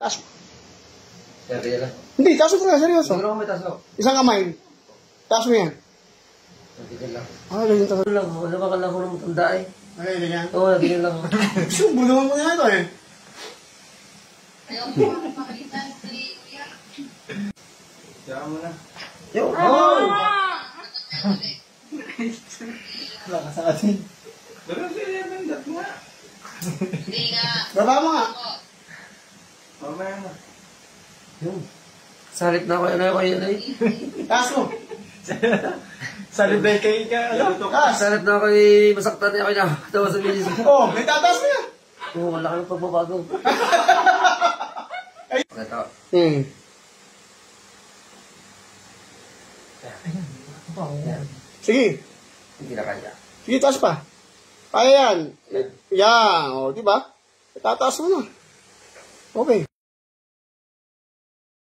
Taas mo. Seryo lang. Hindi, taas mo talaga, seryoso. Siguro may taso. Isang kamay. Taas mo yan. Natigil lang. Ganyan taas. Ano lang, nakakala ko ng matanda eh. Okay, ganyan. Oo, natigil lang. Gusto, bulungan mo nga ito eh. Ayaw ko makalitan sa kuya. Diyan mo na. Yo! Oh! Wala ka sa atin. Hindi nga. Baba mo nga. Mamaya na. Yun. Salit na ako yun eh. Taas mo. Salit na kayo ka. Taas. Salit na ako masaktan niya ako niya. Tawa sa milis. Oh, may tataas mo yan. Oo, wala ka ng pagbabago. Ito. Sige. Hindi na kaya. Sige, taas pa. Kaya yan. Yan. O, diba? Tataas mo na. Okay.